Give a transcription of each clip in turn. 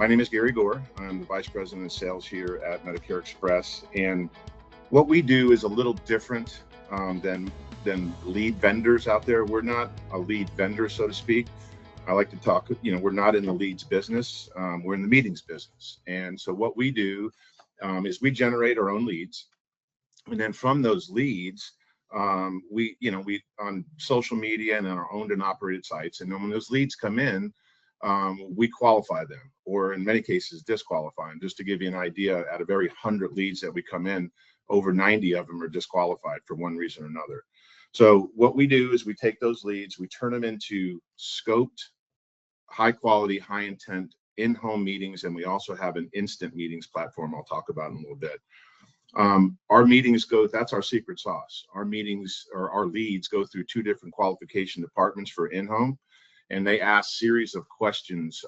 My name is Gary Gore. I'm the Vice President of Sales here at Medicare Express. And what we do is a little different than lead vendors out there. We're not a lead vendor, so to speak. I like to talk, we're not in the leads business. We're in the meetings business. And so what we do is we generate our own leads. And then from those leads, we on social media and on our owned and operated sites. And then when those leads come in, we qualify them, or in many cases disqualify them. Just to give you an idea, out of every 100 leads that we come in, over 90 of them are disqualified for one reason or another. So what we do is we take those leads, we turn them into scoped, high quality, high intent in-home meetings, and we also have an instant meetings platform I'll talk about in a little bit. Our meetings that's our secret sauce. Our meetings, or our leads, go through two different qualification departments for in-home, and they ask series of questions.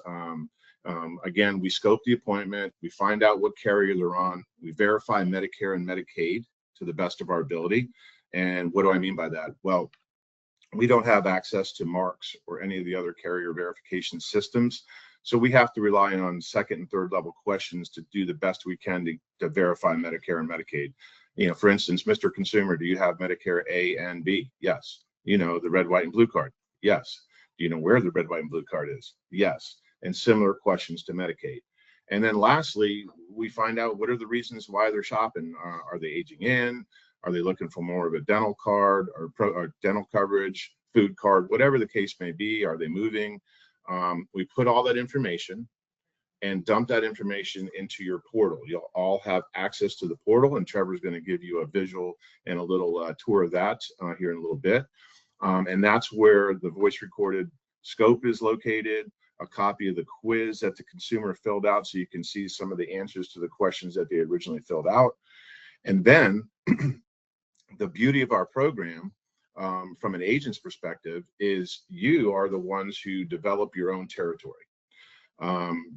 Again, we scope the appointment, we find out what carrier they're on, we verify Medicare and Medicaid to the best of our ability. And what do I mean by that? Well, we don't have access to Marks or any of the other carrier verification systems. So we have to rely on second and third level questions to do the best we can to verify Medicare and Medicaid. For instance, Mr. Consumer, do you have Medicare A and B? Yes. The red, white, and blue card? Yes. Do you know where the red, white, and blue card is? Yes. And similar questions to Medicaid. And then lastly, we find out what are the reasons why they're shopping. Are they aging in? Are they looking for more of a dental card or dental coverage, food card, whatever the case may be? Are they moving? We put all that information and dump that information into your portal. You'll all have access to the portal, and Trevor's going to give you a visual and a little tour of that here in a little bit. And that's where the voice recorded scope is located, a copy of the quiz that the consumer filled out so you can see some of the answers to the questions that they originally filled out. And then the beauty of our program, from an agent's perspective, is you are the ones who develop your own territory.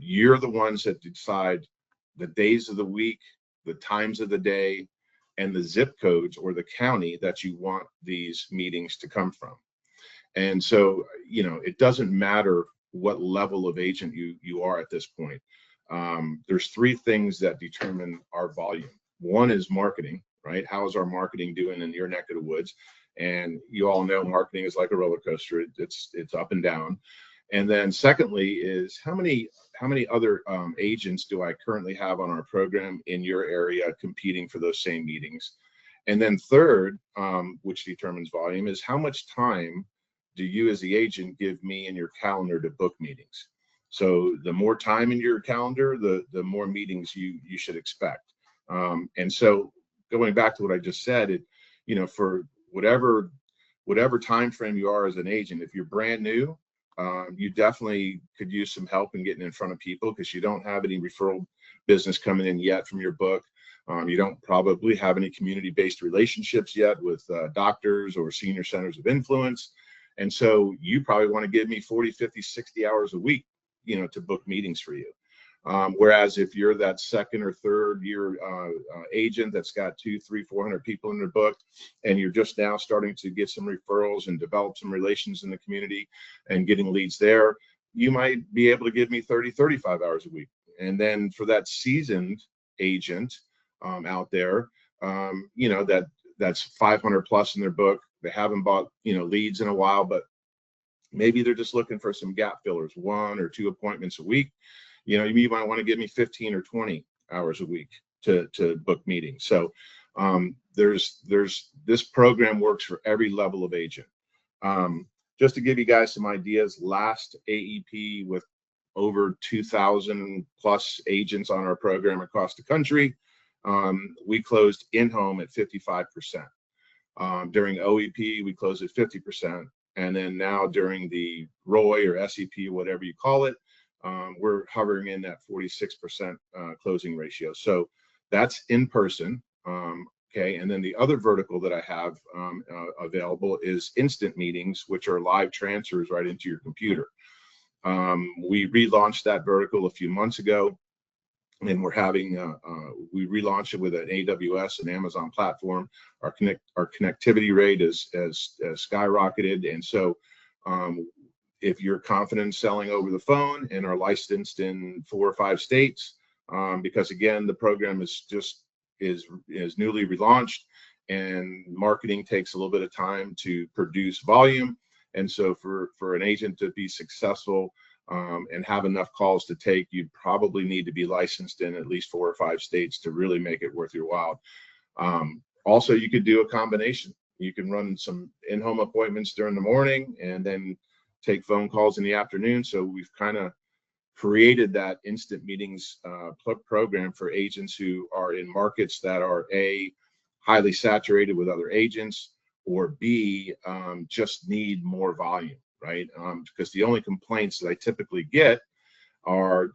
You're the ones that decide the days of the week, the times of the day, and the zip codes or the county that you want these meetings to come from. And so, it doesn't matter what level of agent you are at this point. There's three things that determine our volume. One is marketing, right? How is our marketing doing in your neck of the woods? And you all know marketing is like a roller coaster. It's up and down. And then secondly is how many other agents do I currently have on our program in your area competing for those same meetings? And then third, which determines volume, is how much time do you as the agent give me in your calendar to book meetings? So the more time in your calendar, the more meetings you should expect. And so going back to what I just said, for whatever time frame you are as an agent, if you're brand new, you definitely could use some help in getting in front of people because you don't have any referral business coming in yet from your book. You don't probably have any community-based relationships yet with doctors or senior centers of influence. And so you probably want to give me 40, 50, 60 hours a week, to book meetings for you. Whereas if you're that second or third year agent that's got 200, 300, 400 people in their book, and you're just now starting to get some referrals and develop some relations in the community and getting leads there, you might be able to give me 30, 35 hours a week. And then for that seasoned agent out there, that's 500 plus in their book. They haven't bought, leads in a while, but maybe they're just looking for some gap fillers, 1 or 2 appointments a week. You might want to give me 15 or 20 hours a week to book meetings. So there's this program works for every level of agent. Just to give you guys some ideas, last AEP with over 2,000 plus agents on our program across the country, we closed in-home at 55%. During OEP, we closed at 50%. And then now during the ROI or SEP, whatever you call it, we're hovering in that 46% closing ratio. So that's in person. Okay. And then the other vertical that I have available is instant meetings, which are live transfers right into your computer. We relaunched that vertical a few months ago. And we're having, we relaunched it with an AWS and Amazon platform. Our connectivity rate has skyrocketed. And so if you're confident in selling over the phone and are licensed in 4 or 5 states, because again, the program is newly relaunched, and marketing takes a little bit of time to produce volume. And so for an agent to be successful and have enough calls to take, you probably need to be licensed in at least 4 or 5 states to really make it worth your while. Also, you could do a combination. You can run some in-home appointments during the morning and then take phone calls in the afternoon. So we've kind of created that instant meetings program for agents who are in markets that are A, highly saturated with other agents, or B, just need more volume, right? Because the only complaints that I typically get are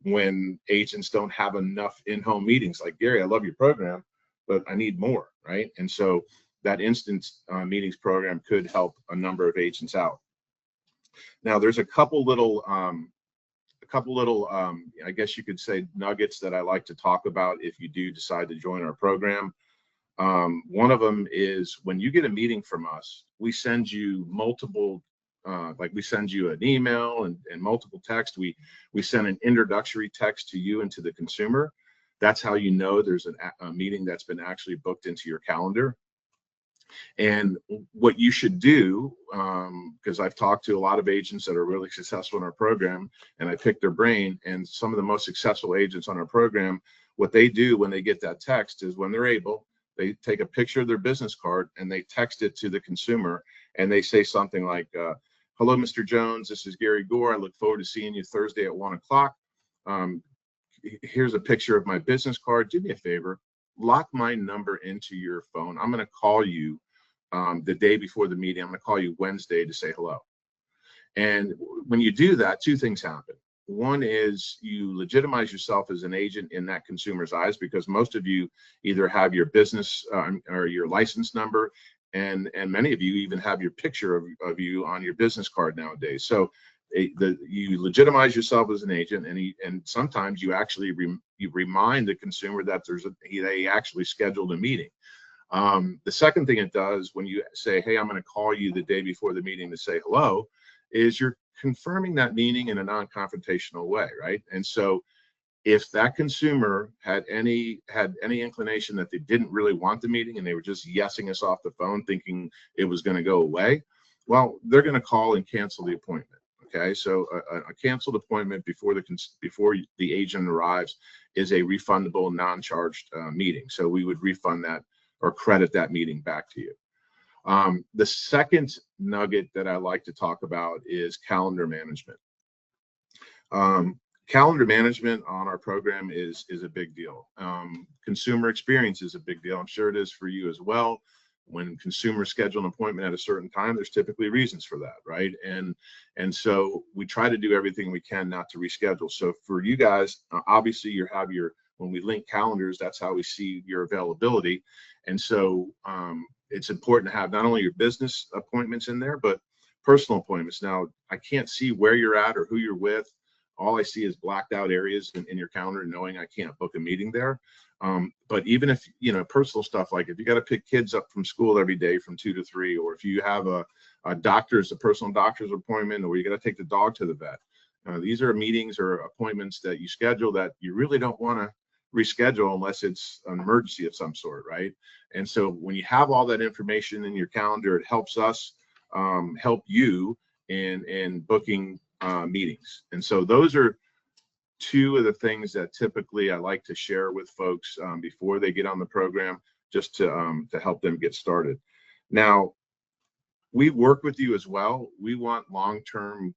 when agents don't have enough in-home meetings. Like, Gary, I love your program, but I need more, right? And so that instant meetings program could help a number of agents out. Now, there's a couple little, I guess you could say, nuggets that I like to talk about if you do decide to join our program. One of them is when you get a meeting from us, we send you multiple, like we send you an email and multiple texts. We send an introductory text to you and to the consumer. That's how you know there's a meeting that's been actually booked into your calendar. And what you should do, because I've talked to a lot of agents that are really successful in our program, and I picked their brain, and some of the most successful agents on our program, what they do when they get that text is, when they're able, they take a picture of their business card and they text it to the consumer, and they say something like, hello, Mr. Jones, this is Gary Gore. I look forward to seeing you Thursday at 1 o'clock. Here's a picture of my business card. Do me a favor, lock my number into your phone. I'm going to call you the day before the meeting. I'm going to call you Wednesday to say hello. And when you do that, 2 things happen. One is you legitimize yourself as an agent in that consumer's eyes, because most of you either have your business or your license number, and many of you even have your picture of you on your business card nowadays. So you legitimize yourself as an agent, and sometimes you actually you remind the consumer that they actually scheduled a meeting. The second thing it does when you say, hey, I'm going to call you the day before the meeting to say hello, is you're confirming that meeting in a non-confrontational way, right? And so if that consumer had any inclination that they didn't really want the meeting and they were just yesing us off the phone thinking it was going to go away, well, they're going to call and cancel the appointment. Okay, so a canceled appointment before the agent arrives is a refundable, non-charged meeting. So we would refund that or credit that meeting back to you. The second nugget that I like to talk about is calendar management. Calendar management on our program is a big deal. Consumer experience is a big deal. I'm sure it is for you as well. When consumers schedule an appointment at a certain time, there's typically reasons for that, right? And so we try to do everything we can not to reschedule. So for you guys, obviously when we link calendars, that's how we see your availability. And so it's important to have not only your business appointments in there, but personal appointments. Now, I can't see where you're at or who you're with. All I see is blacked out areas in your calendar, knowing I can't book a meeting there. But even if, personal stuff, like if you got to pick kids up from school every day from 2 to 3, or if you have a personal doctor's appointment, or you got to take the dog to the vet, these are meetings or appointments that you schedule that you really don't want to reschedule unless it's an emergency of some sort, right? And so when you have all that information in your calendar, it helps us help you in booking meetings. And so those are 2 of the things that typically I like to share with folks before they get on the program, just to help them get started. Now, we work with you as well. We want long-term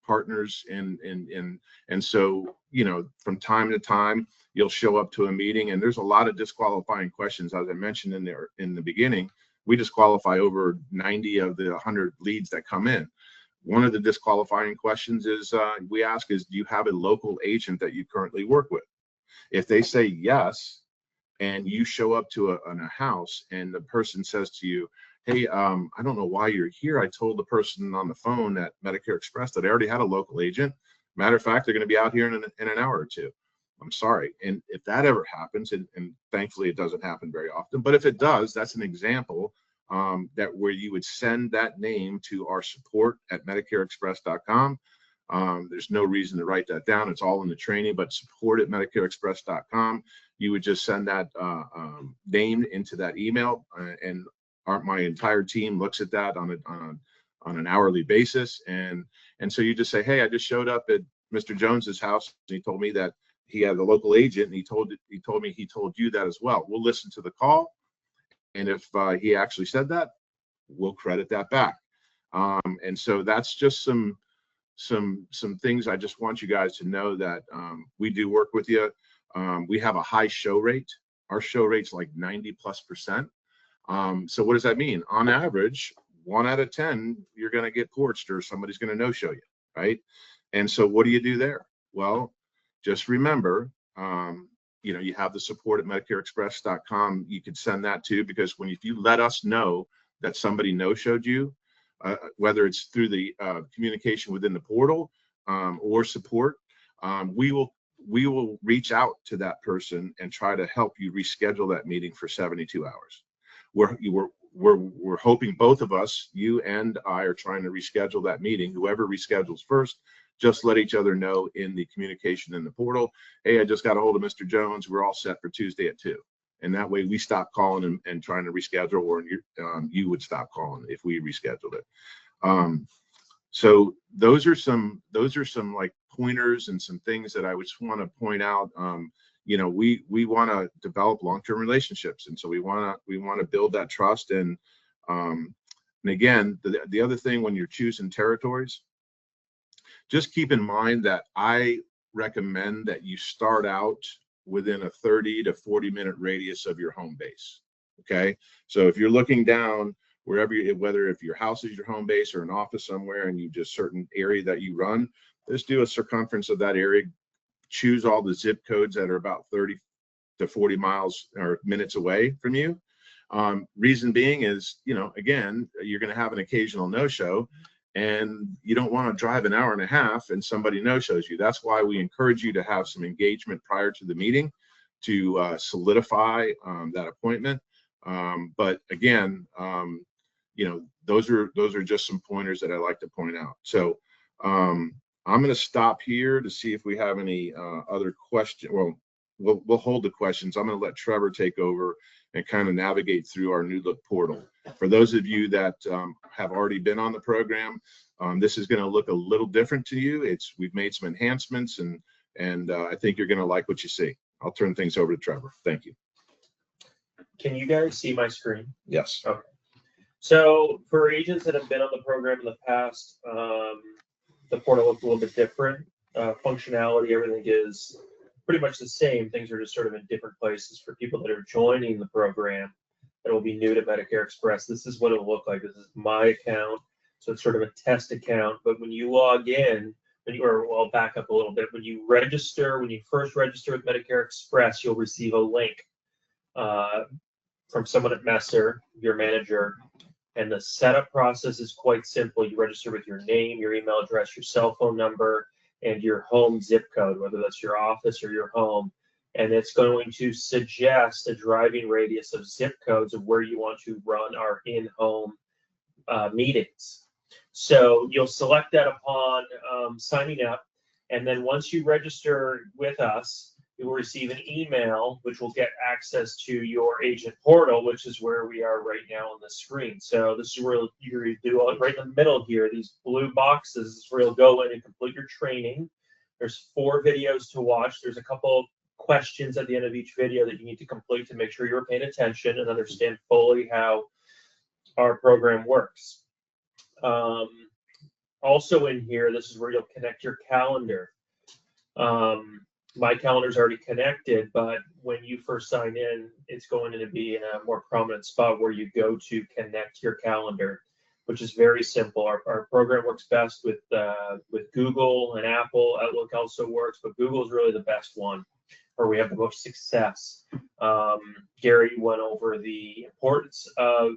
partners, and so from time to time you'll show up to a meeting, and there's a lot of disqualifying questions. As I mentioned in the beginning, we disqualify over 90 of the 100 leads that come in. One of the disqualifying questions is we ask is, do you have a local agent that you currently work with? If they say yes, and you show up to a house and the person says to you, hey, I don't know why you're here. I told the person on the phone at Medicare Express that I already had a local agent. Matter of fact, they're going to be out here in an hour or 2. I'm sorry. And if that ever happens, and thankfully it doesn't happen very often, but if it does, that's an example that where you would send that name to our support@medicareexpress.com. There's no reason to write that down. It's all in the training, but support@medicareexpress.com. You would just send that name into that email, and my entire team looks at that on an hourly basis. And so you just say, hey, I just showed up at Mr. Jones's house, and he told me that he had a local agent, and he told me he told you that as well. We'll listen to the call, and if he actually said that, we'll credit that back. And so that's just some things I just want you guys to know, that we do work with you. We have a high show rate. Our show rate's like 90+%. So what does that mean? On average, 1 out of 10, you're going to get porched, or somebody's going to no-show you, right? And so what do you do there? Well, just remember, you have the support@medicareexpress.com. You could send that too, because if you let us know that somebody no-showed you, whether it's through the communication within the portal or support, we will reach out to that person and try to help you reschedule that meeting for 72 hours. We're hoping both of us, you and I, are trying to reschedule that meeting. Whoever reschedules first, just let each other know in the communication in the portal, hey, I just got a hold of Mr. Jones. We're all set for Tuesday at 2. And that way we stop calling and trying to reschedule, or you would stop calling if we rescheduled it. So those are some like pointers and some things that I would just want to point out. We want to develop long-term relationships, and so we want to build that trust. And again, the other thing, when you're choosing territories, just keep in mind that I recommend that you start out within a 30 to 40-minute radius of your home base. Okay, so if you're looking down wherever if your house is your home base or an office somewhere, and you just certain area that you run, just do a circumference of that area. Choose all the zip codes that are about 30 to 40 miles or minutes away from you. Reason being is, again, you're going to have an occasional no-show, and you don't want to drive an hour and a half and somebody no-shows you. That's why we encourage you to have some engagement prior to the meeting to solidify that appointment. But again, those are just some pointers that I like to point out. So I'm going to stop here to see if we have any other questions. Well, we'll hold the questions. I'm going to let Trevor take over and kind of navigate through our new look portal. For those of you that have already been on the program, this is going to look a little different to you. We've made some enhancements, and I think you're going to like what you see. I'll turn things over to Trevor. Thank you. Can you guys see my screen? Yes. Okay. So for agents that have been on the program in the past, the portal looks a little bit different. Functionality, everything is pretty much the same. Things are just sort of in different places. For people that are joining the program that will be new to Medicare Express, this is what it'll look like. This is my account, so it's sort of a test account. But when you log in, I'll back up a little bit. When you first register with Medicare Express, you'll receive a link from someone at Messer, your manager. And the setup process is quite simple. You register with your name, your email address, your cell phone number, and your home zip code, whether that's your office or your home. And it's going to suggest a driving radius of zip codes of where you want to run our in-home meetings. So you'll select that upon signing up. And then once you register with us, you will receive an email which will get access to your agent portal, which is where we are right now on the screen. So this is where you do right in the middle here, these blue boxes is where you'll go in and complete your training. There's 4 videos to watch. There's a couple questions at the end of each video that you need to complete to make sure you're paying attention and understand fully how our program works. Also in here, this is where you'll connect your calendar. My calendar's already connected, but when you first sign in, it's going to be in a more prominent spot where you go to connect your calendar, which is very simple. Our program works best with Google and Apple. Outlook also works, but Google is really the best one, where we have the most success. Gary went over the importance of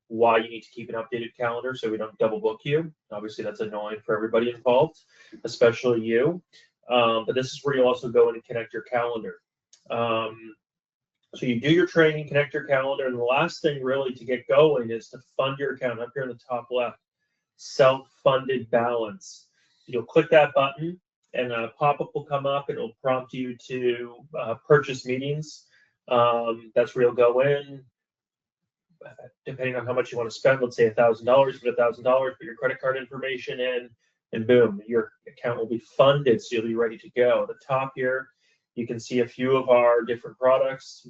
why you need to keep an updated calendar so we don't double book you. Obviously, that's annoying for everybody involved, especially you. But this is where you'll also go in and connect your calendar. So you do your training, connect your calendar, and the last thing really to get going is to fund your account up here in the top left, self-funded balance. You'll click that button and a pop-up will come up and it'll prompt you to purchase meetings. That's where you'll go in, depending on how much you want to spend. Let's say $1,000, put $1,000, put your credit card information in, and boom, your account will be funded, so you'll be ready to go. At the top here, you can see a few of our different products,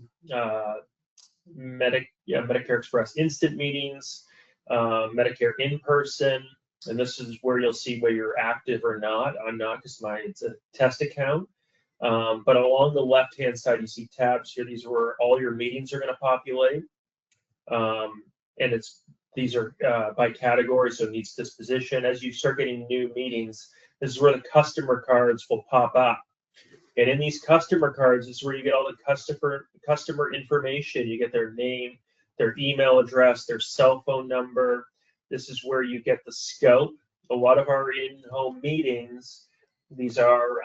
Medicare Express Instant Meetings, Medicare In-Person, and this is where you'll see whether you're active or not. I'm not because it's a test account. But along the left-hand side, you see tabs here. These are where all your meetings are going to populate. And these are by category, so needs disposition. As you start getting new meetings, this is where the customer cards will pop up. And in these customer cards, this is where you get all the customer information. You get their name, their email address, their cell phone number. This is where you get the scope. A lot of our in-home meetings, these are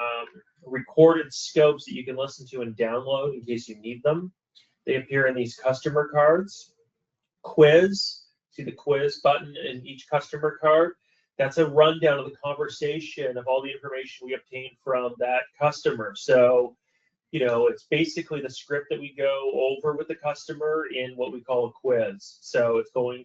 recorded scopes that you can listen to and download in case you need them. They appear in these customer cards. Quiz, see the quiz button in each customer card? That's a rundown of the conversation of all the information we obtained from that customer. So, it's basically the script that we go over with the customer in what we call a quiz. So it's going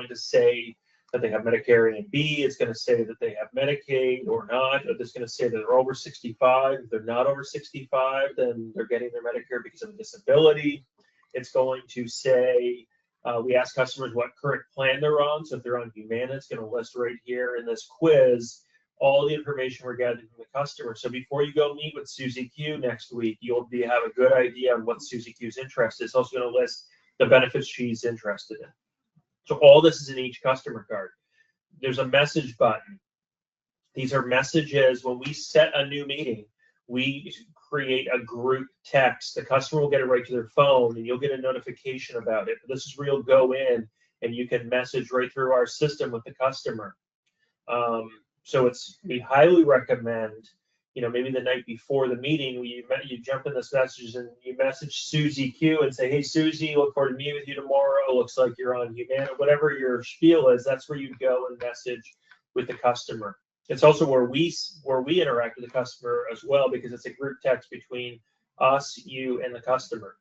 to say that they have Medicare A and B. It's going to say that they have Medicaid or not. It's going to say that they're over 65. If they're not over 65, then they're getting their Medicare because of a disability. It's going to say, we ask customers what current plan they're on. So if they're on Humana, it's going to list right here in this quiz all the information we're gathering from the customer. So before you go meet with Susie Q next week, you'll have a good idea on what Susie Q's interest is. It's also going to list the benefits she's interested in. So all this is in each customer card. There's a message button. These are messages. When we set a new meeting, we create a group text. The customer will get it right to their phone, and you'll get a notification about it. But this is where you'll go in, and you can message right through our system with the customer. So we highly recommend, maybe the night before the meeting, you jump in this messages and you message Susie Q and say, hey, Susie, look forward to meeting with you tomorrow. Looks like you're on Humana. Whatever your spiel is, that's where you go and message with the customer. It's also where we interact with the customer as well, because it's a group text between us, you, and the customer.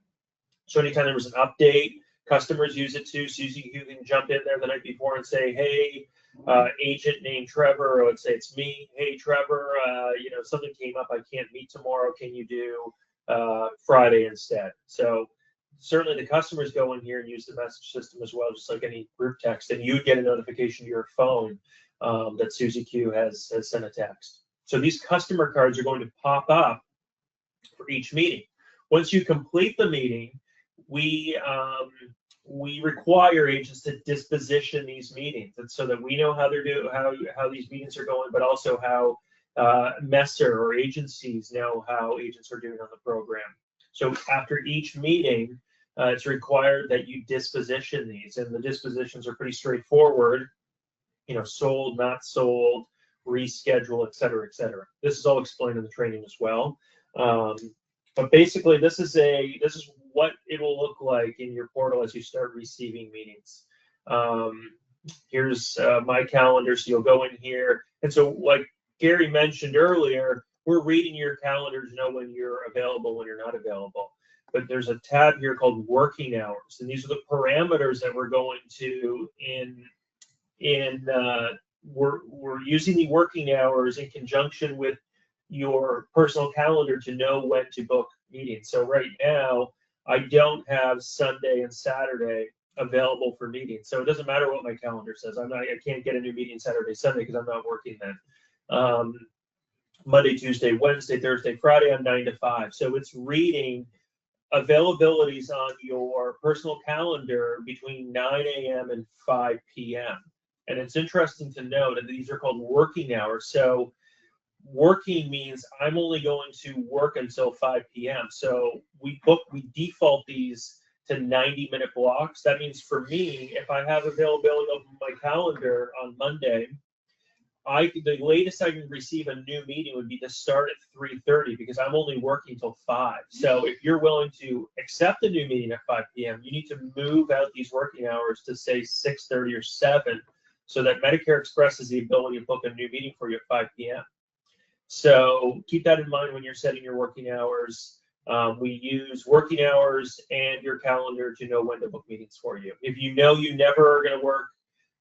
So anytime there was an update, customers use it too. Susie Q can jump in there the night before and say, hey, agent named Trevor, or let's say it's me. Hey, Trevor, something came up. I can't meet tomorrow. Can you do Friday instead? So certainly the customers go in here and use the message system as well, just like any group text, and you would get a notification to your phone that Susie Q has sent a text. So these customer cards are going to pop up for each meeting. Once you complete the meeting, we require agents to disposition these meetings, and so that we know how they're doing, how these meetings are going, but also how Messer or agencies know how agents are doing on the program. So after each meeting, it's required that you disposition these, and the dispositions are pretty straightforward. Sold, not sold, reschedule, et cetera, et cetera. This is all explained in the training as well. But basically, this is what it will look like in your portal as you start receiving meetings. Here's my calendar, so you'll go in here. And so like Gary mentioned earlier, we're reading your calendar to know when you're available, when you're not available. But there's a tab here called working hours. And these are the parameters that we're going to we're using the working hours in conjunction with your personal calendar to know when to book meetings. So right now, I don't have Sunday and Saturday available for meetings. So it doesn't matter what my calendar says. I can't get a new meeting Saturday, Sunday because I'm not working then. Monday, Tuesday, Wednesday, Thursday, Friday, I'm 9 to 5. So it's reading availabilities on your personal calendar between 9 a.m. and 5 p.m. And it's interesting to note that these are called working hours. So working means I'm only going to work until 5 p.m. So we default these to 90-minute blocks. That means for me, if I have availability on my calendar on Monday, The latest I can receive a new meeting would be to start at 3:30 because I'm only working till 5. So if you're willing to accept a new meeting at 5 p.m., you need to move out these working hours to say 6:30 or 7, so that Medicare Express has the ability to book a new meeting for you at 5 p.m. So keep that in mind when you're setting your working hours. We use working hours and your calendar to know when to book meetings for you. If you know you never are going to work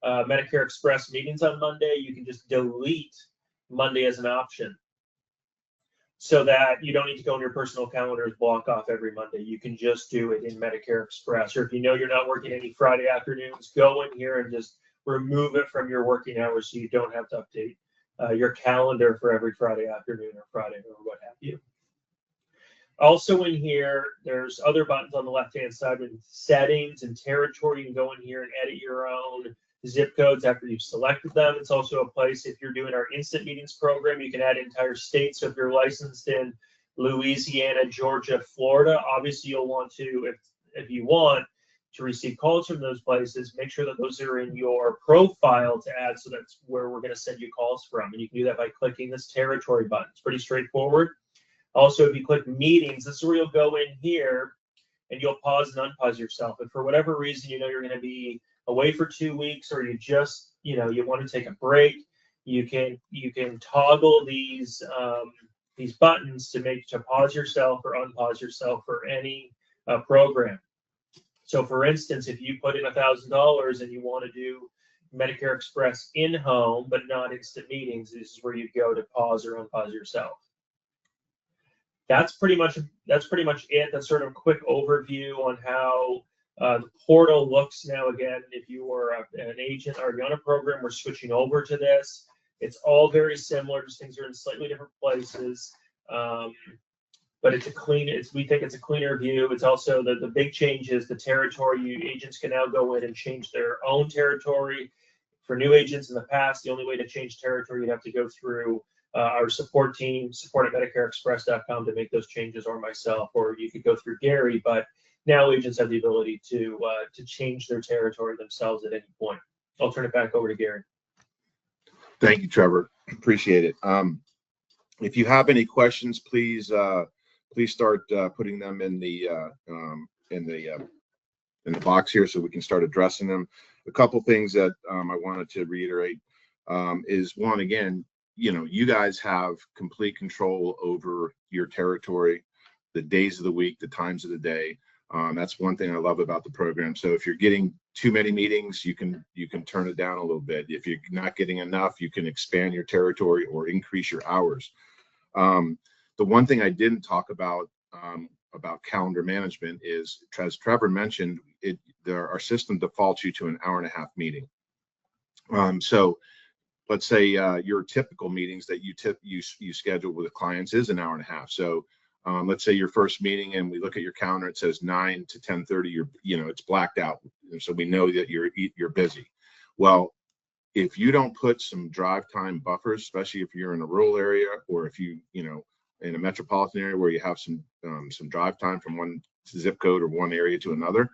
Medicare Express meetings on Monday, you can just delete Monday as an option so that you don't need to go in your personal calendars, block off every Monday. You can just do it in Medicare Express. Or if you know you're not working any Friday afternoons, go in here and just remove it from your working hours so you don't have to update your calendar for every Friday afternoon or Friday or what have you. Also in here, there's other buttons on the left-hand side with settings and territory. You can go in here and edit your own zip codes after you've selected them. It's also a place, if you're doing our instant meetings program, you can add entire states. So if you're licensed in Louisiana, Georgia, Florida, obviously you'll want to, if you want to receive calls from those places, make sure that those are in your profile to add, so that's where we're going to send you calls from. And you can do that by clicking this territory button. It's pretty straightforward. Also, if you click meetings, this is where you'll go in here and you'll pause and unpause yourself. If for whatever reason you know you're going to be away for 2 weeks, or you just, you want to take a break, you can toggle these buttons to pause yourself or unpause yourself for any program. So for instance, if you put in $1,000 and you want to do Medicare Express in-home but not instant meetings, this is where you go to pause or unpause yourself. That's pretty much it. That's sort of a quick overview on how the portal looks now. Again, if you are an agent or you're on a program, we're switching over to this. It's all very similar, just things are in slightly different places. But it's we think it's a cleaner view. It's also the big change is the territory. Agents can now go in and change their own territory. For new agents in the past, the only way to change territory, you'd have to go through our support team, support@MedicareExpress.com, to make those changes, or myself, or you could go through Gary. But now agents have the ability to change their territory themselves at any point. I'll turn it back over to Gary. Thank you, Trevor. Appreciate it. If you have any questions, please start putting them in the box here so we can start addressing them. A couple things that I wanted to reiterate is, one, again, you guys have complete control over your territory, the days of the week, the times of the day. That's one thing I love about the program. So if you're getting too many meetings, you can turn it down a little bit. If you're not getting enough, you can expand your territory or increase your hours. The one thing I didn't talk about calendar management is, as Trevor mentioned, our system defaults you to an hour-and-a-half meeting. So let's say your typical meetings that you schedule with the clients is an hour-and-a-half. So let's say your first meeting, and we look at your calendar, it says 9 to 10:30. It's blacked out, and so we know that you're busy. Well, if you don't put some drive time buffers, especially if you're in a rural area, or if you in a metropolitan area where you have some drive time from one zip code or one area to another,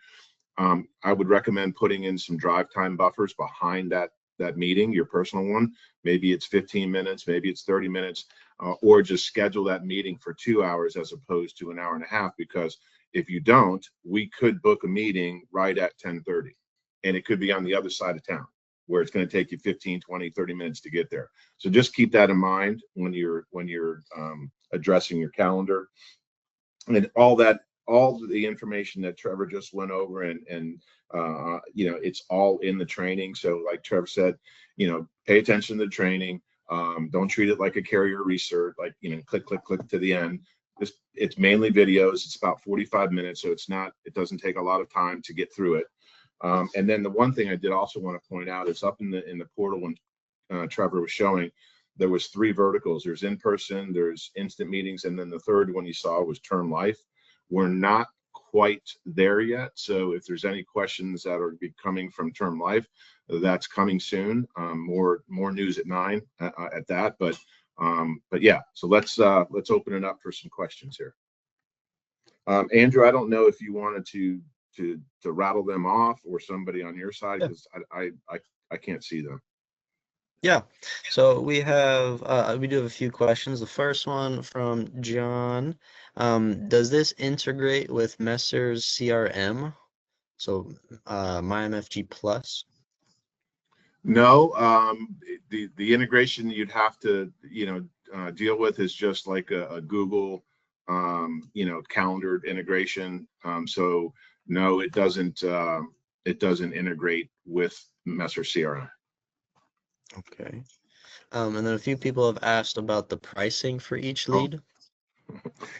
I would recommend putting in some drive time buffers behind that meeting, your personal one. Maybe it's 15 minutes, maybe it's 30 minutes, or just schedule that meeting for 2 hours as opposed to an hour-and-a-half, because if you don't, we could book a meeting right at 10:30, and it could be on the other side of town, where it's going to take you 15, 20, 30 minutes to get there. So just keep that in mind when you're addressing your calendar. And all the information that Trevor just went over, and it's all in the training. So like Trevor said, pay attention to the training. Don't treat it like a carrier research, like, click to the end. It's mainly videos. It's about 45 minutes. So it doesn't take a lot of time to get through it. And then the one thing I did also want to point out is, up in the portal when Trevor was showing, there was 3 verticals. There's in-person, there's instant meetings, and then the third one you saw was term life. We're not quite there yet. So if there's any questions that are coming from term life, that's coming soon. More news at 9 at that. But yeah, so let's open it up for some questions here. Andrew, I don't know if you wanted to rattle them off, or somebody on your side, because I can't see them. Yeah. So we do have a few questions. The first one from John. Does this integrate with Messer's CRM? So MyMFG Plus? No, the integration you'd have to deal with is just like a Google calendared integration. So no, it doesn't integrate with Messer CRM. Okay. And then a few people have asked about the pricing for each Oh, lead.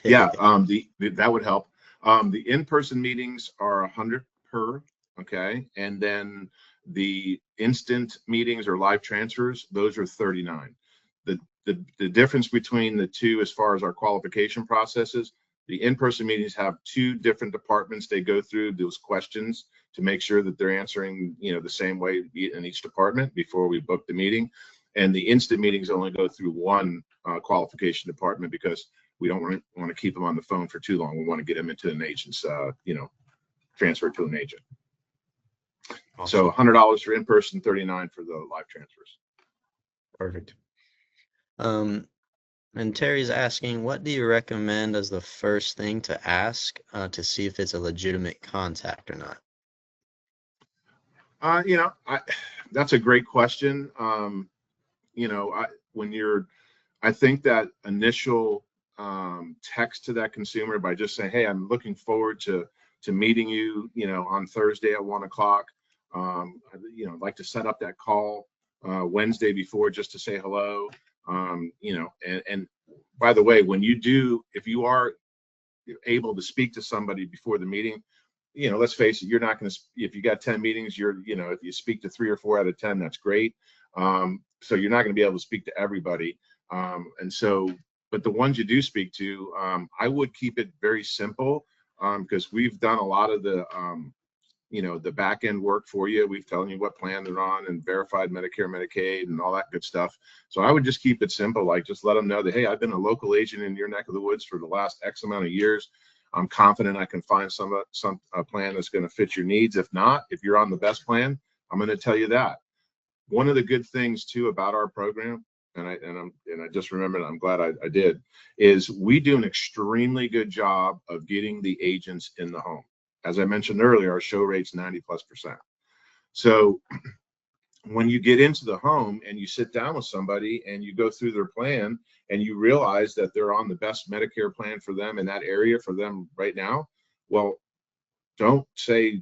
yeah, that would help. The in-person meetings are 100 per, okay, and then the instant meetings or live transfers, those are 39. The difference between the two as far as our qualification processes, the in-person meetings have two different departments. They go through those questions to make sure that they're answering, the same way in each department before we book the meeting. And the instant meetings only go through one qualification department because we don't want to keep them on the phone for too long. We want to get them into an agent's, transfer to an agent. So Awesome. $100 for in-person, 39 for the live transfers. Perfect. And Terry's asking, what do you recommend as the first thing to ask to see if it's a legitimate contact or not? That's a great question. You know, I, when you're, I think that initial text to that consumer by just saying, "Hey, I'm looking forward to meeting you, on Thursday at 1 o'clock. I'd like to set up that call Wednesday before just to say hello." And by the way, if you are able to speak to somebody before the meeting, let's face it, you're not going to, if you got 10 meetings, if you speak to 3 or 4 out of 10, that's great. So you're not going to be able to speak to everybody. But the ones you do speak to, I would keep it very simple because we've done a lot of the back end work for you. We've told you what plan they're on and verified Medicare, Medicaid, and all that good stuff. So I would just keep it simple, like just let them know that, hey, I've been a local agent in your neck of the woods for the last X amount of years. I'm confident I can find some plan that's going to fit your needs. If not, if you're on the best plan, I'm going to tell you that. One of the good things too about our program, and I just remembered, I'm glad I did, is we do an extremely good job of getting the agents in the home. As I mentioned earlier, our show rate's 90+%. So when you get into the home and you sit down with somebody and you go through their plan and you realize that they're on the best Medicare plan for them in that area for them right now, well, don't say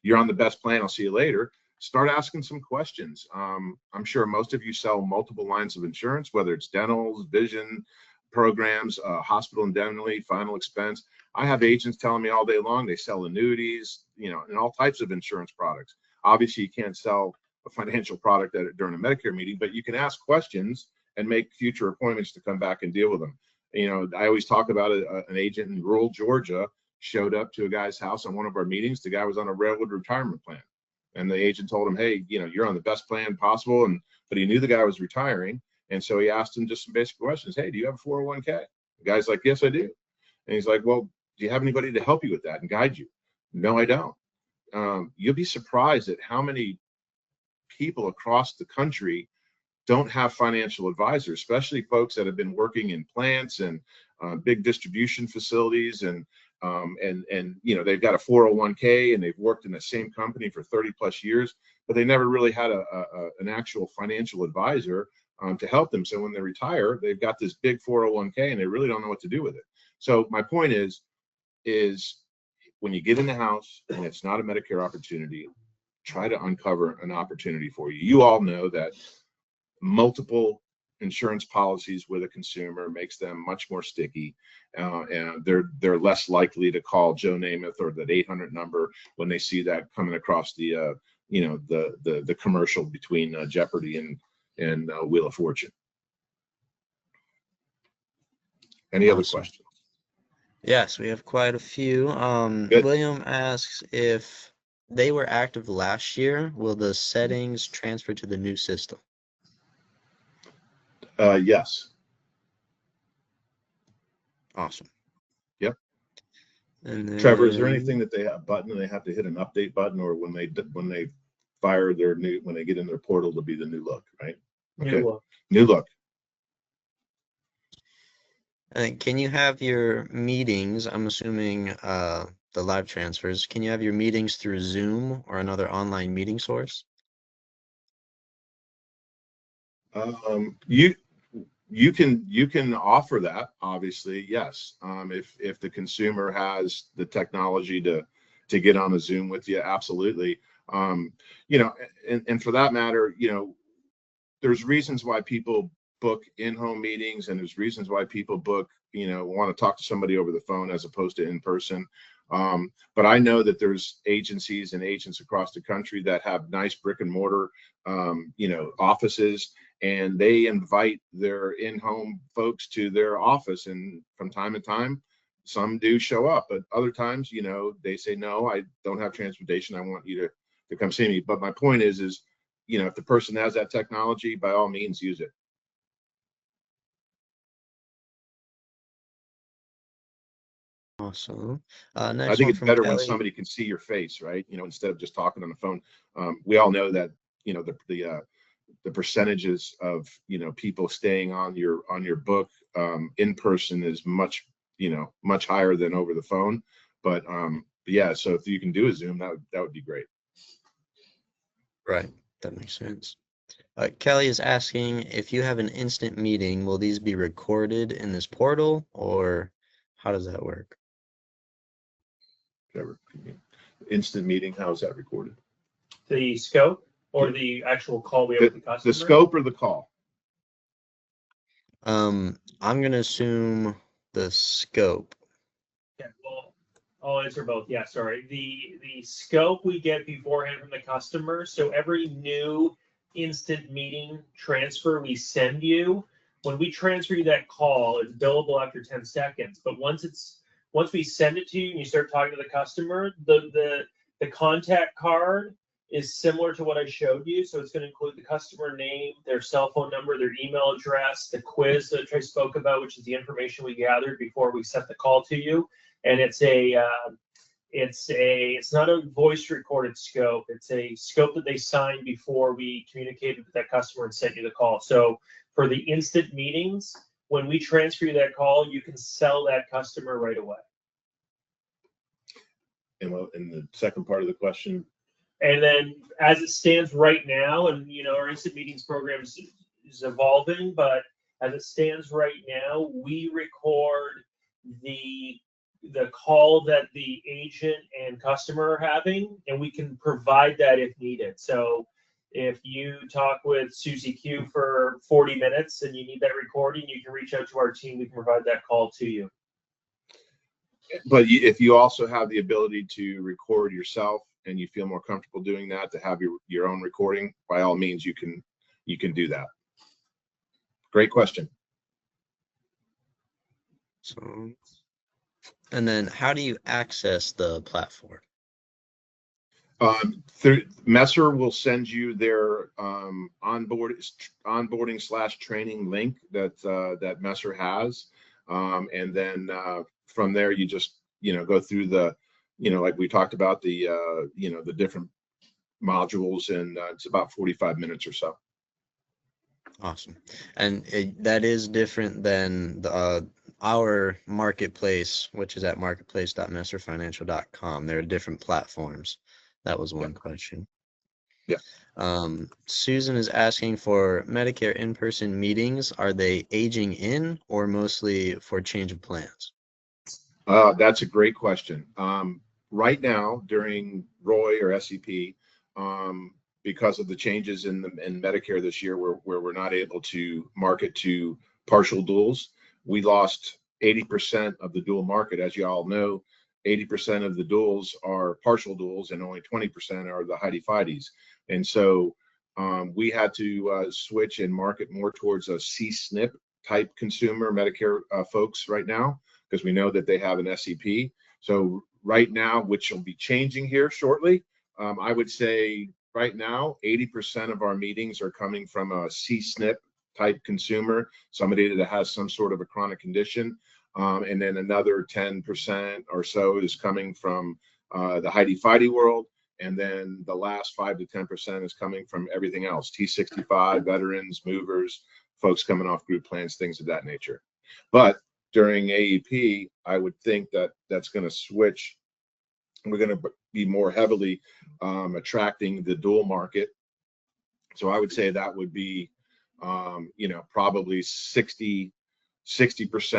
you're on the best plan, I'll see you later. Start asking some questions. I'm sure most of you sell multiple lines of insurance, whether it's dental, vision programs, hospital indemnity, final expense. I have agents telling me all day long they sell annuities, and all types of insurance products. Obviously, you can't sell a financial product during a Medicare meeting, but you can ask questions and make future appointments to come back and deal with them. I always talk about an agent in rural Georgia showed up to a guy's house on one of our meetings. The guy was on a railroad retirement plan, and the agent told him, "Hey, you're on the best plan possible." But he knew the guy was retiring, and so he asked him just some basic questions. "Hey, do you have a 401k?" The guy's like, "Yes, I do." And he's like, "Well, do you have anybody to help you with that and guide you?" "No, I don't." You'll be surprised at how many people across the country don't have financial advisors, especially folks that have been working in plants and big distribution facilities, and they've got a 401k and they've worked in the same company for 30+ years, but they never really had an actual financial advisor to help them. So when they retire, they've got this big 401k and they really don't know what to do with it. So my point is when you get in the house and it's not a Medicare opportunity, try to uncover an opportunity for you. You all know that multiple insurance policies with a consumer makes them much more sticky, and they're less likely to call Joe Namath or that 800 number when they see that coming across the the commercial between Jeopardy and Wheel of Fortune. Any other Awesome. questions? Yes, we have quite a few. Good. William asks if they were active last year, will the settings transfer to the new system? Yes. Awesome. Yep. And Trevor, is there anything then that they have button and they have to hit an update button, or when they fire their new, when they get in their portal, to be the new look, right? Okay. New look. New look. Can you have your meetings, I'm assuming the live transfers, can you have your meetings through Zoom or another online meeting source? You can offer that, obviously, yes. If the consumer has the technology to get on a Zoom with you, absolutely. You know, and for that matter, you know, there's reasons why people book in-home meetings, and there's reasons why people book, you know, want to talk to somebody over the phone as opposed to in person. But I know that there's agencies and agents across the country that have nice brick and mortar, you know, offices, and they invite their in-home folks to their office. And from time to time, some do show up, but other times, you know, they say, no, I don't have transportation. I want you to come see me. But my point is, you know, if the person has that technology, by all means, use it. Awesome. I Next think one it's from better when Kelly. somebody can see your face, right? You know, instead of just talking on the phone. We all know that, you know, the percentages of, you know, people staying on your book in person is much, you know, much higher than over the phone. But yeah, so if you can do a Zoom, that would be great. Right, that makes sense. Kelly is asking, if you have an instant meeting, will these be recorded in this portal, or how does that work? Instant meeting, how is that recorded? The scope or the actual call we have with the customer? The scope or the call? I'm gonna assume the scope. Yeah, well, I'll answer both. Yeah, sorry. The scope we get beforehand from the customer. So every new instant meeting transfer we send you, when we transfer you that call, it's billable after 10 seconds. But once we send it to you and you start talking to the customer, the contact card is similar to what I showed you. So it's going to include the customer name, their cell phone number, their email address, the quiz that I spoke about, which is the information we gathered before we sent the call to you. And it's not a voice recorded scope. It's a scope that they signed before we communicated with that customer and sent you the call. So for the instant meetings, when we transfer you that call, you can sell that customer right away. And the second part of the question. And then as it stands right now, and you know, our instant meetings program is evolving, but as it stands right now, we record the call that the agent and customer are having, and we can provide that if needed. So if you talk with Susie Q for 40 minutes and you need that recording, you can reach out to our team. We can provide that call to you. But if you also have the ability to record yourself and you feel more comfortable doing that, to have your own recording, by all means, you can do that. Great question. So, and then how do you access the platform? Through Messer will send you their onboarding/training link that Messer has, and then from there you just, you know, go through the, you know, like we talked about, the you know, the different modules, and it's about 45 minutes or so. Awesome. And that is different than our marketplace, which is at marketplace.messerfinancial.com. There are different platforms. That was one question. Yeah. Susan is asking, for Medicare in-person meetings, are they aging in or mostly for change of plans? That's a great question. Right now, during ROI or SEP, because of the changes in Medicare this year, where we're not able to market to partial duals, we lost 80% of the dual market. As you all know, 80% of the duals are partial duals, and only 20% are the Heidi-Fidis. And so we had to switch and market more towards a C-SNP type consumer Medicare folks right now, because we know that they have an SEP. So right now, which will be changing here shortly, I would say right now, 80% of our meetings are coming from a C-SNP type consumer, somebody that has some sort of a chronic condition. And then another 10% or so is coming from the Heidi-Fidi world. And then the last 5 to 10% is coming from everything else: T65, veterans, movers, folks coming off group plans, things of that nature. But during AEP, I would think that that's going to switch. We're going to be more heavily attracting the dual market. So I would say that would be, probably 60%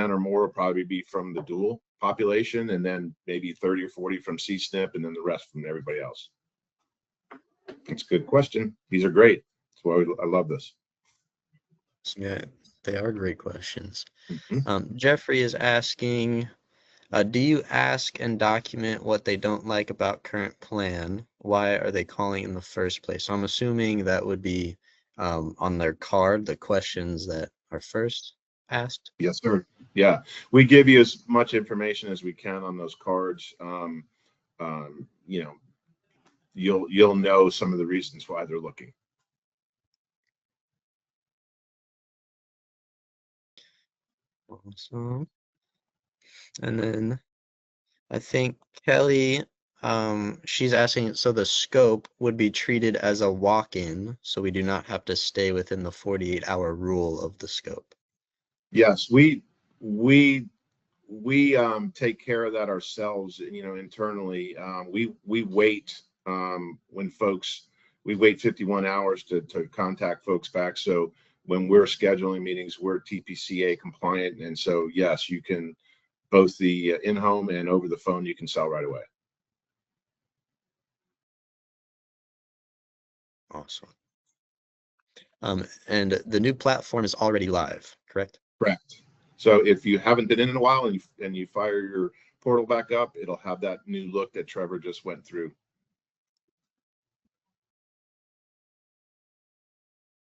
or more will probably be from the dual population, and then maybe 30 or 40 from C-SNP, and then the rest from everybody else. That's a good question. These are great. That's why I love this. Yeah, they are great questions. Mm-hmm. Jeffrey is asking, do you ask and document what they don't like about current plan? Why are they calling in the first place? So I'm assuming that would be on their card, the questions that are first asked. Yes, sir. Yeah, we give you as much information as we can on those cards. You'll know some of the reasons why they're looking. Awesome. And then I think Kelly, she's asking, so the scope would be treated as a walk-in, so we do not have to stay within the 48-hour rule of the scope. Yes, we take care of that ourselves, internally. We wait when folks, we wait 51 hours to contact folks back. So when we're scheduling meetings, we're TPCA compliant, and so yes, you can, both the in-home and over the phone, you can sell right away. Awesome. And the new platform is already live, correct? Correct. So if you haven't been in a while and you fire your portal back up, it'll have that new look that Trevor just went through.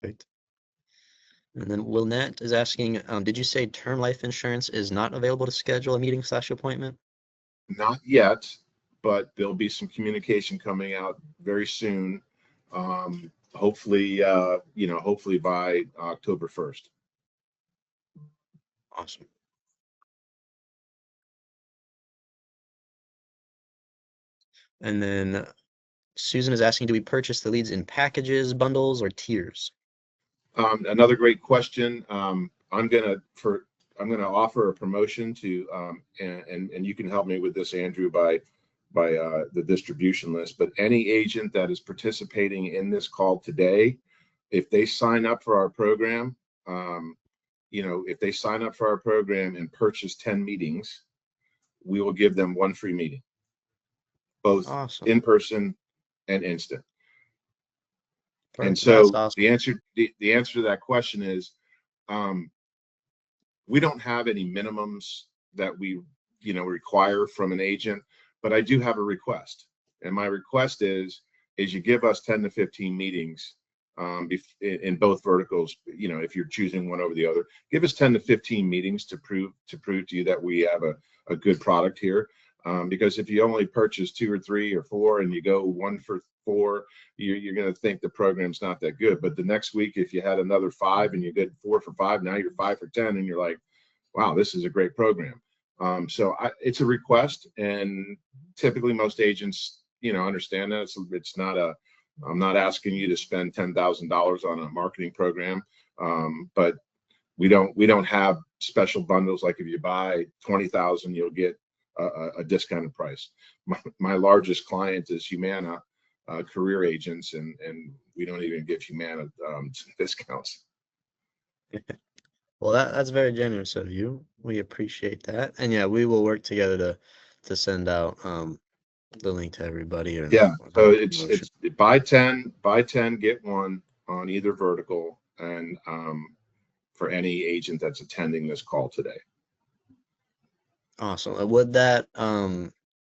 Great. And then Wilnette is asking, did you say term life insurance is not available to schedule a meeting/appointment? Not yet, but there'll be some communication coming out very soon. Hopefully, hopefully by October 1st. Awesome. And then Susan is asking, do we purchase the leads in packages, bundles, or tiers? Another great question. I'm gonna offer a promotion to, and you can help me with this, Andrew, by the distribution list. But any agent that is participating in this call today, if they sign up for our program, if they sign up for our program and purchase 10 meetings, we will give them one free meeting, both Awesome. in person and instant. Perfect. And so That's awesome. the answer to that question is, we don't have any minimums that we require from an agent, but I do have a request, and my request is you give us 10 to 15 meetings in both verticals. If you're choosing one over the other, give us 10 to 15 meetings to prove to you that we have a good product here. Because if you only purchase 2 or 3 or 4 and you go 1 for 4, you're going to think the program's not that good. But the next week, if you had another 5 and you get 4 for 5, now you're 5 for 10, and you're like, wow, this is a great program. So it's a request, and typically most agents, understand that. It's not I'm not asking you to spend $10,000 on a marketing program, but we don't have special bundles like if you buy 20,000, you'll get a discounted price. My largest client is Humana career agents, and we don't even give Humana discounts. Well, that's very generous of you. We appreciate that. And yeah, we will work together to send out the link to everybody. Yeah, so it's buy 10, get 1 on either vertical, and for any agent that's attending this call today. Awesome. Would that,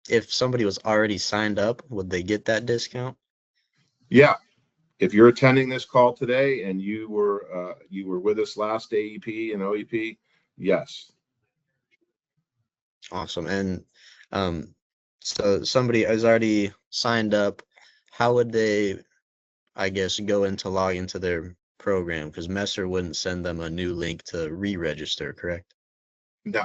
if somebody was already signed up, would they get that discount? Yeah, if you're attending this call today and you were with us last AEP and OEP, yes. Awesome. And so somebody has already signed up. How would they, I guess, go into log into their program? Because Messer wouldn't send them a new link to re-register, correct? No.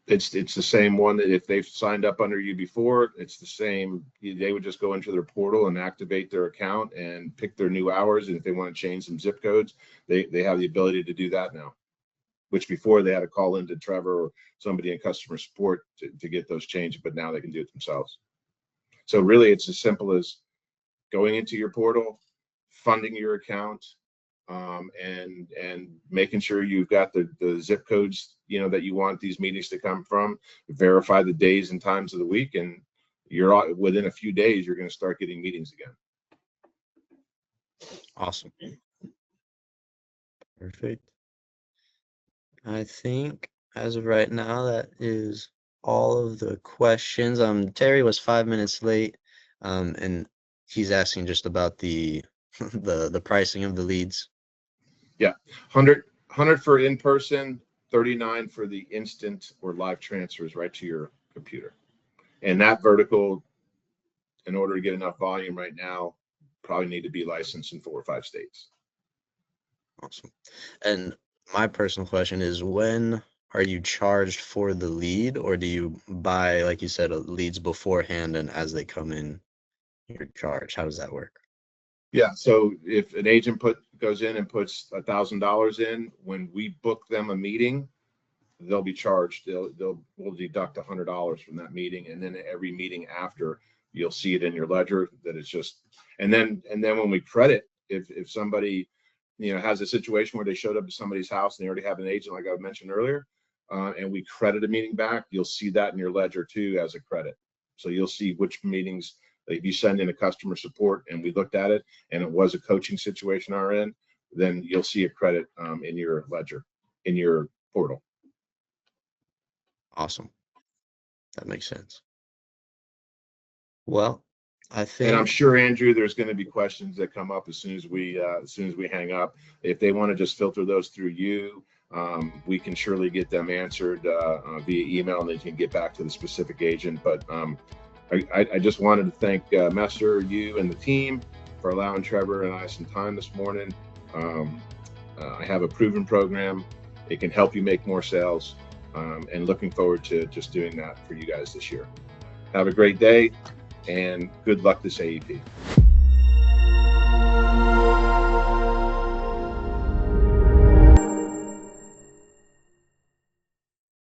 It's the same one that if they've signed up under you before, it's the same. They would just go into their portal and activate their account and pick their new hours. And if they want to change some zip codes, they have the ability to do that now, which before they had to call into Trevor or somebody in customer support to get those changed, but now they can do it themselves. So really it's as simple as going into your portal, funding your account, and making sure you've got the zip codes, you know, that you want these meetings to come from, verify the days and times of the week, and you're within a few days, you're going to start getting meetings again. Awesome. Perfect. I think as of right now, that is all of the questions. Terry was 5 minutes late, and he's asking just about the the pricing of the leads. Yeah, 100 for in-person, 39 for the instant or live transfers right to your computer. And that vertical, in order to get enough volume right now, probably need to be licensed in 4 or 5 states. Awesome. And my personal question is, when are you charged for the lead, or do you buy, like you said, leads beforehand, and as they come in, you're charged? How does that work? Yeah, so if an agent goes in and puts $1,000 in, when we book them a meeting, they'll be charged. We'll deduct $100 from that meeting, and then every meeting after, you'll see it in your ledger that it's just. And then when we credit, if somebody, you know, has a situation where they showed up to somebody's house and they already have an agent, like I mentioned earlier, and we credit a meeting back, you'll see that in your ledger too as a credit. So you'll see which meetings. If you send in a customer support and we looked at it and it was a coaching situation on our end, then you'll see a credit in your ledger, in your portal. Awesome. That makes sense. Well, I And I'm think sure, Andrew, there's going to be questions that come up as soon as we hang up. If they want to just filter those through you, we can surely get them answered via email, and then you can get back to the specific agent. But I just wanted to thank Messer, you, and the team for allowing Trevor and I some time this morning. I have a proven program. It can help you make more sales, and looking forward to just doing that for you guys this year. Have a great day, and good luck this AEP.